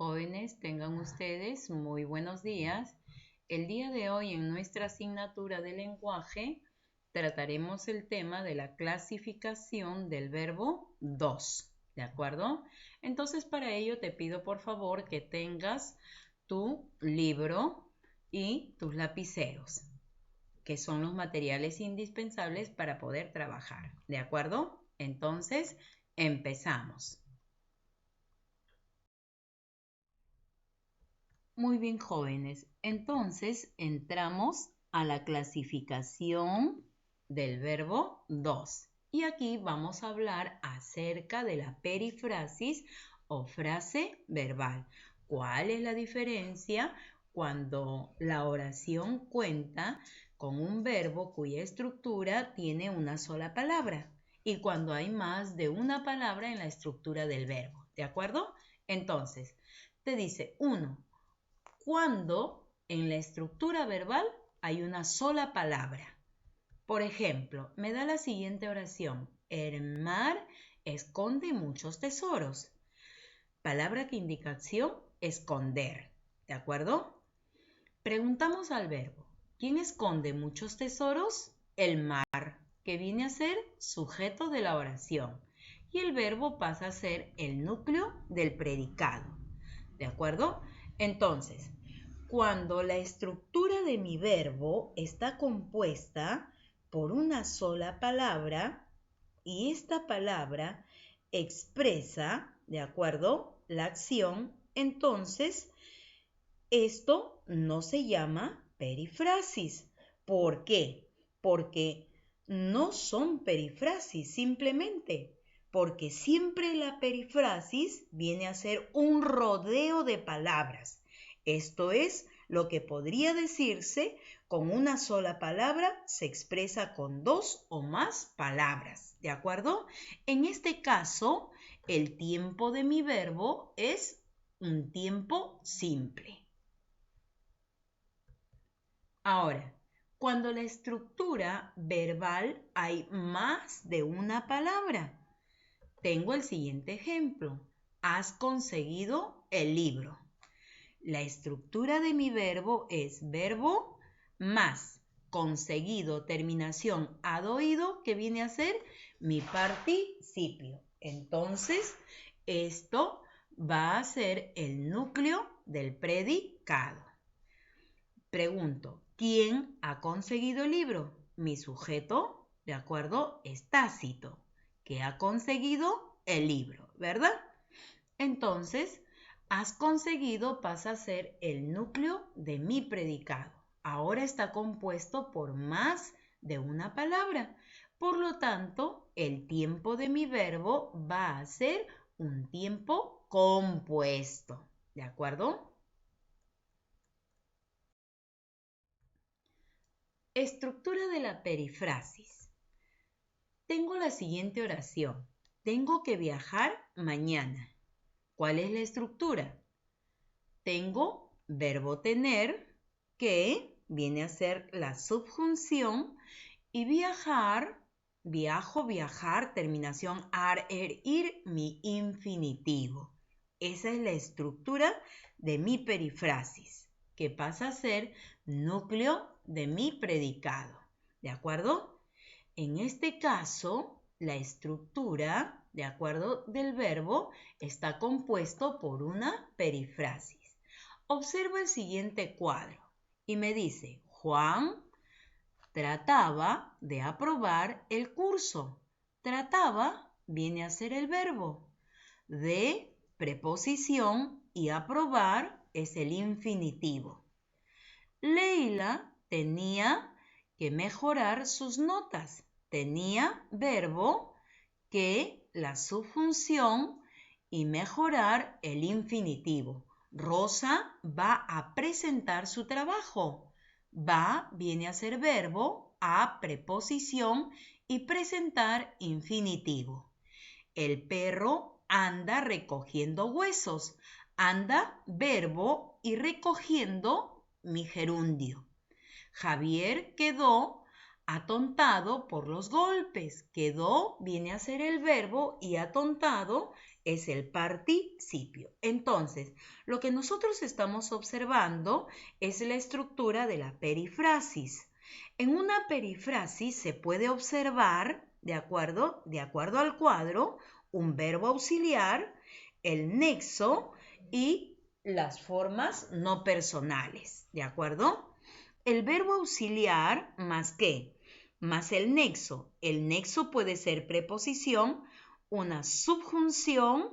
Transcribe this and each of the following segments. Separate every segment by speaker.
Speaker 1: Jóvenes, tengan ustedes muy buenos días. El día de hoy en nuestra asignatura de lenguaje trataremos el tema de la clasificación del verbo dos, ¿de acuerdo? Entonces para ello te pido por favor que tengas tu libro y tus lapiceros, que son los materiales indispensables para poder trabajar, ¿de acuerdo? Entonces, empezamos. Muy bien, jóvenes. Entonces, entramos a la clasificación del verbo dos. Y aquí vamos a hablar acerca de la perifrasis o frase verbal. ¿Cuál es la diferencia cuando la oración cuenta con un verbo cuya estructura tiene una sola palabra y cuando hay más de una palabra en la estructura del verbo? ¿De acuerdo? Entonces, te dice uno. Cuando en la estructura verbal hay una sola palabra. Por ejemplo, me da la siguiente oración. El mar esconde muchos tesoros. Palabra que indica acción, esconder. ¿De acuerdo? Preguntamos al verbo. ¿Quién esconde muchos tesoros? El mar, que viene a ser sujeto de la oración. Y el verbo pasa a ser el núcleo del predicado. ¿De acuerdo? Entonces, cuando la estructura de mi verbo está compuesta por una sola palabra y esta palabra expresa, ¿de acuerdo?, la acción, entonces esto no se llama perifrasis. ¿Por qué? Porque no son perifrasis simplemente. Porque siempre la perifrasis viene a ser un rodeo de palabras. Esto es lo que podría decirse con una sola palabra se expresa con dos o más palabras. ¿De acuerdo? En este caso, el tiempo de mi verbo es un tiempo simple. Ahora, cuando la estructura verbal hay más de una palabra, tengo el siguiente ejemplo. Has conseguido el libro. La estructura de mi verbo es verbo más conseguido, terminación adoído, que viene a ser mi participio. Entonces, esto va a ser el núcleo del predicado. Pregunto, ¿quién ha conseguido el libro? Mi sujeto, ¿de acuerdo? Es Tácito, que ha conseguido el libro, ¿verdad? Entonces, has conseguido pasa a ser el núcleo de mi predicado. Ahora está compuesto por más de una palabra. Por lo tanto, el tiempo de mi verbo va a ser un tiempo compuesto, ¿de acuerdo? Estructura de la perifrasis. Tengo la siguiente oración. Tengo que viajar mañana. ¿Cuál es la estructura? Tengo verbo tener, que viene a ser la subjunción, y viajar, viajo, viajar, terminación ar, er, ir, mi infinitivo. Esa es la estructura de mi perifrasis, que pasa a ser núcleo de mi predicado. ¿De acuerdo? En este caso, la estructura, de acuerdo, del verbo está compuesto por una perifrasis. Observa el siguiente cuadro y me dice, Juan trataba de aprobar el curso. Trataba viene a ser el verbo de preposición y aprobar es el infinitivo. Leila tenía que mejorar sus notas. Tenía verbo que la subjunción y mejorar el infinitivo. Rosa va a presentar su trabajo. Va viene a ser verbo, a preposición y presentar infinitivo. El perro anda recogiendo huesos. Anda verbo y recogiendo mi gerundio. Javier quedó atontado por los golpes. Quedó viene a ser el verbo y atontado es el participio. Entonces, lo que nosotros estamos observando es la estructura de la perifrasis. En una perifrasis se puede observar, de acuerdo al cuadro, un verbo auxiliar, el nexo y las formas no personales, ¿de acuerdo? El verbo auxiliar más ¿qué? Más el nexo. El nexo puede ser preposición, una subjunción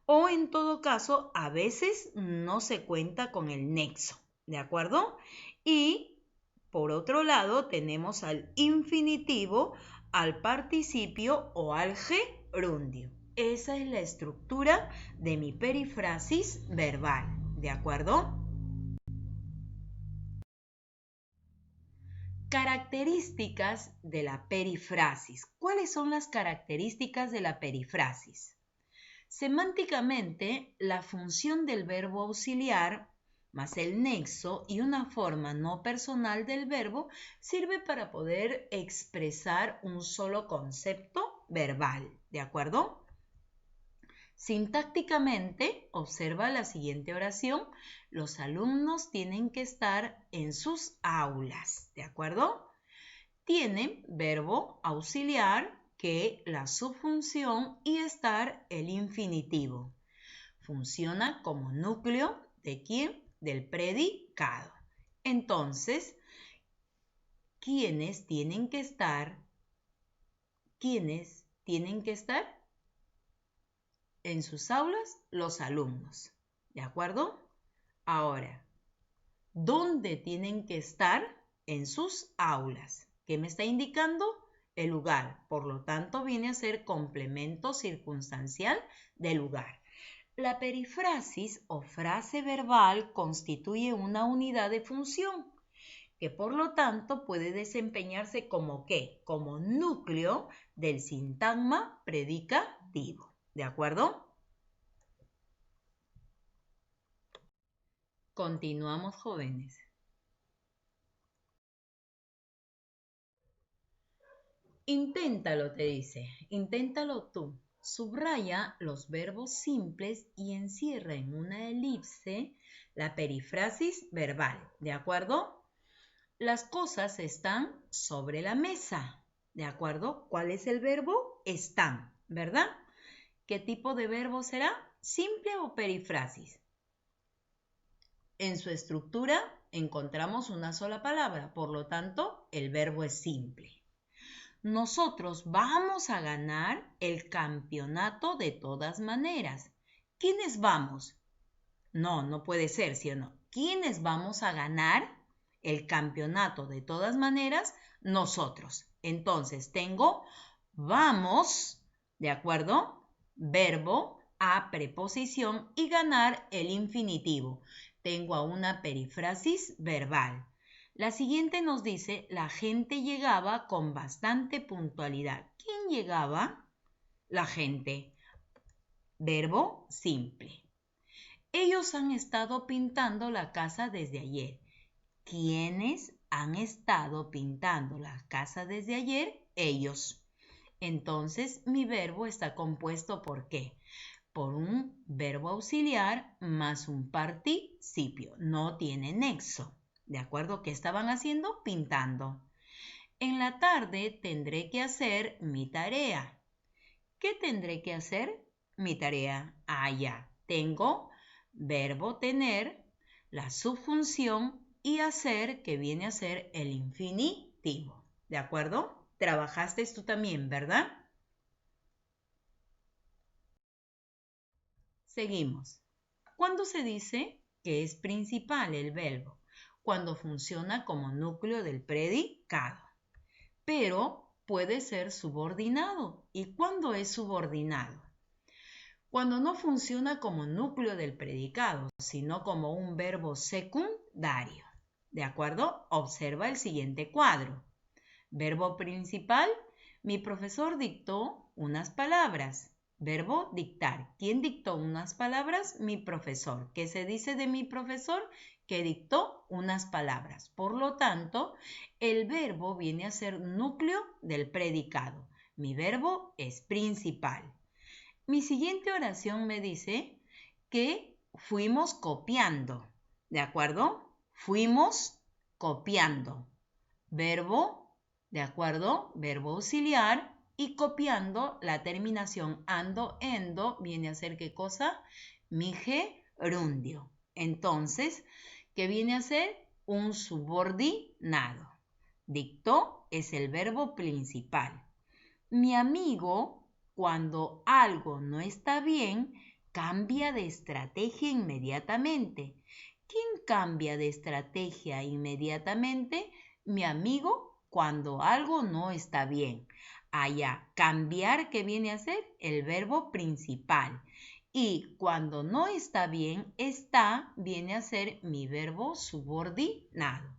Speaker 1: o en todo caso a veces no se cuenta con el nexo, ¿de acuerdo? Y por otro lado tenemos al infinitivo, al participio o al gerundio. Esa es la estructura de mi perifrasis verbal, ¿de acuerdo? Características de la perifrasis. ¿Cuáles son las características de la perifrasis? Semánticamente, la función del verbo auxiliar más el nexo y una forma no personal del verbo sirve para poder expresar un solo concepto verbal, ¿de acuerdo? Sintácticamente, observa la siguiente oración. Los alumnos tienen que estar en sus aulas, ¿de acuerdo? Tiene verbo auxiliar que la subjunción y estar el infinitivo. Funciona como núcleo de quién? Del predicado. Entonces, ¿quiénes tienen que estar? ¿Quiénes tienen que estar? En sus aulas, los alumnos, ¿de acuerdo? Ahora, ¿dónde tienen que estar? En sus aulas. ¿Qué me está indicando? El lugar. Por lo tanto, viene a ser complemento circunstancial del lugar. La perifrasis o frase verbal constituye una unidad de función que por lo tanto puede desempeñarse como ¿qué? Como núcleo del sintagma predicativo. ¿De acuerdo? Continuamos, jóvenes. Inténtalo, te dice. Inténtalo tú. Subraya los verbos simples y encierra en una elipse la perifrasis verbal. ¿De acuerdo? Las cosas están sobre la mesa. ¿De acuerdo? ¿Cuál es el verbo? Están, ¿verdad? ¿Qué tipo de verbo será? ¿Simple o perifrasis? En su estructura encontramos una sola palabra, por lo tanto, el verbo es simple. Nosotros vamos a ganar el campeonato de todas maneras. ¿Quiénes vamos? No, no puede ser, ¿sí o no? ¿Quiénes vamos a ganar el campeonato de todas maneras? Nosotros. Entonces, tengo vamos, ¿de acuerdo? Verbo a preposición y ganar el infinitivo. Tengo a una perifrasis verbal. La siguiente nos dice, la gente llegaba con bastante puntualidad. ¿Quién llegaba? La gente. Verbo simple. Ellos han estado pintando la casa desde ayer. ¿Quiénes han estado pintando la casa desde ayer? Ellos. Entonces, mi verbo está compuesto ¿por qué? Por un verbo auxiliar más un participio. No tiene nexo. ¿De acuerdo? ¿Qué estaban haciendo? Pintando. En la tarde tendré que hacer mi tarea. ¿Qué tendré que hacer? Mi tarea. Ah, ya. Tengo verbo tener, la subjunción y hacer, que viene a ser el infinitivo. ¿De acuerdo? Trabajaste tú también, ¿verdad? Seguimos. ¿Cuándo se dice que es principal el verbo? Cuando funciona como núcleo del predicado. Pero puede ser subordinado. ¿Y cuándo es subordinado? Cuando no funciona como núcleo del predicado, sino como un verbo secundario. ¿De acuerdo? Observa el siguiente cuadro. Verbo principal. Mi profesor dictó unas palabras. verbo dictar. ¿Quién dictó unas palabras? Mi profesor. ¿Qué se dice de mi profesor? Que dictó unas palabras. Por lo tanto, el verbo viene a ser núcleo del predicado. Mi verbo es principal. Mi siguiente oración me dice que fuimos copiando. ¿De acuerdo? Fuimos copiando. Verbo, ¿de acuerdo? Verbo auxiliar y copiando la terminación ando, endo, viene a ser ¿qué cosa? Mi gerundio. Entonces, ¿qué viene a ser? Un subordinado. Dictó es el verbo principal. Mi amigo, cuando algo no está bien, cambia de estrategia inmediatamente. ¿Quién cambia de estrategia inmediatamente? Mi amigo, cuando algo no está bien. Allá, cambiar, ¿qué viene a ser? El verbo principal. Y cuando no está bien, está, viene a ser mi verbo subordinado.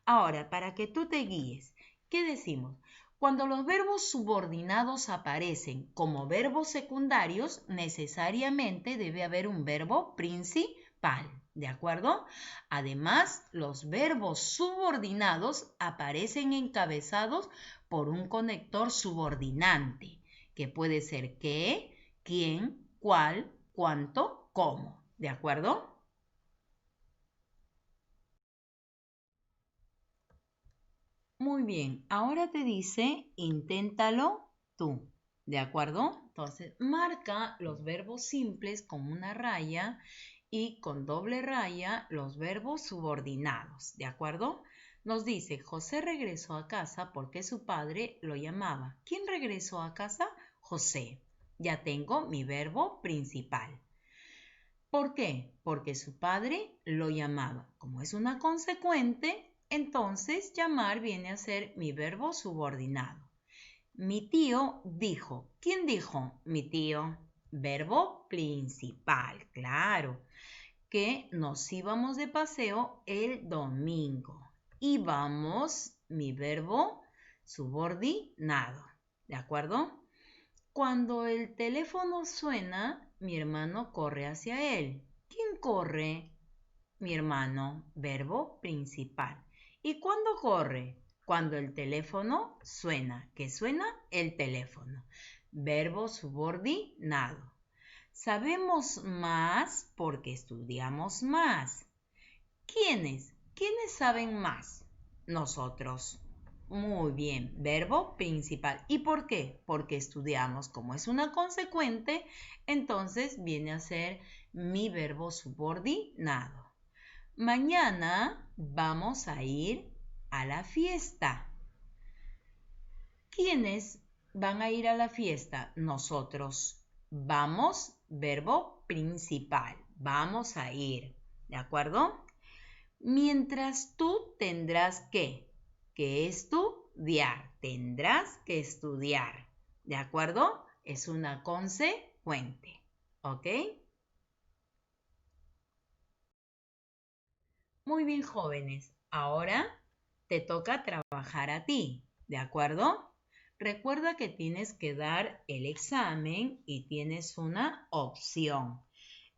Speaker 1: Ahora, para que tú te guíes, ¿qué decimos? Cuando los verbos subordinados aparecen como verbos secundarios, necesariamente debe haber un verbo principal, ¿de acuerdo? Además, los verbos subordinados aparecen encabezados por un conector subordinante, que puede ser qué, quién, cuál, cuánto, cómo, ¿de acuerdo? Muy bien, ahora te dice, inténtalo tú, ¿de acuerdo? Entonces, marca los verbos simples con una raya y con doble raya los verbos subordinados, ¿de acuerdo? Nos dice, José regresó a casa porque su padre lo llamaba. ¿Quién regresó a casa? José. Ya tengo mi verbo principal. ¿Por qué? Porque su padre lo llamaba. Como es una consecuente, entonces llamar viene a ser mi verbo subordinado. Mi tío dijo. ¿Quién dijo? Mi tío. Verbo principal, claro. Que nos íbamos de paseo el domingo. Íbamos, mi verbo subordinado. ¿De acuerdo? Cuando el teléfono suena, mi hermano corre hacia él. ¿Quién corre? Mi hermano, verbo principal. ¿Y cuándo corre? Cuando el teléfono suena. ¿Qué suena? El teléfono. Verbo subordinado. Sabemos más porque estudiamos más. ¿Quiénes? ¿Quiénes saben más? Nosotros. Muy bien, verbo principal. ¿Y por qué? Porque estudiamos. Como es una consecuente, entonces viene a ser mi verbo subordinado. Mañana vamos a ir a la fiesta. ¿Quiénes van a ir a la fiesta? Nosotros. Vamos, verbo principal. Vamos a ir. ¿De acuerdo? Mientras tú tendrás que estudiar, tendrás que estudiar, ¿de acuerdo? Es una consecuente, ¿ok? Muy bien, jóvenes, ahora te toca trabajar a ti, ¿de acuerdo? Recuerda que tienes que dar el examen y tienes una opción.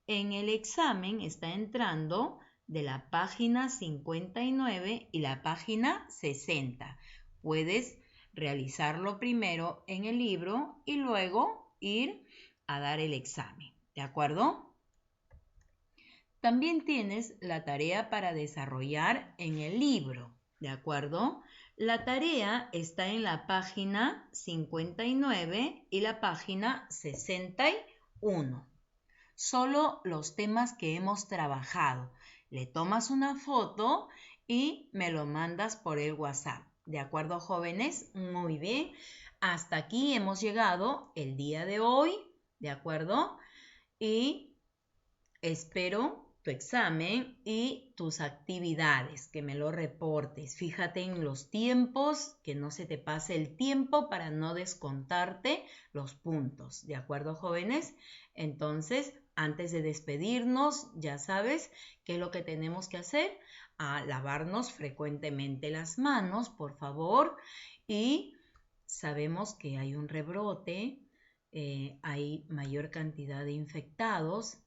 Speaker 1: En el examen está entrando de la página 59 y la página 60. Puedes realizarlo primero en el libro y luego ir a dar el examen, ¿de acuerdo? También tienes la tarea para desarrollar en el libro, ¿de acuerdo? La tarea está en la página 59 y la página 61. Solo los temas que hemos trabajado. Le tomas una foto y me lo mandas por el WhatsApp. ¿De acuerdo, jóvenes? Muy bien. Hasta aquí hemos llegado el día de hoy. ¿De acuerdo? Y espero tu examen y tus actividades, que me lo reportes. Fíjate en los tiempos, que no se te pase el tiempo para no descontarte los puntos. ¿De acuerdo, jóvenes? Entonces, antes de despedirnos, ya sabes qué es lo que tenemos que hacer. Lavarnos frecuentemente las manos, por favor. Y sabemos que hay un rebrote hay mayor cantidad de infectados,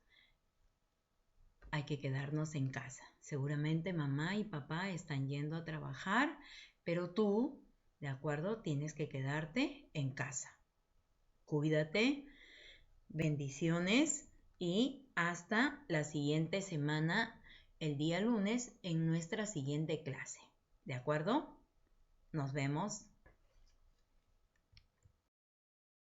Speaker 1: hay que quedarnos en casa. Seguramente mamá y papá están yendo a trabajar, pero tú, ¿de acuerdo? Tienes que quedarte en casa. Cuídate, bendiciones y hasta la siguiente semana, el día lunes, en nuestra siguiente clase. ¿De acuerdo? Nos vemos.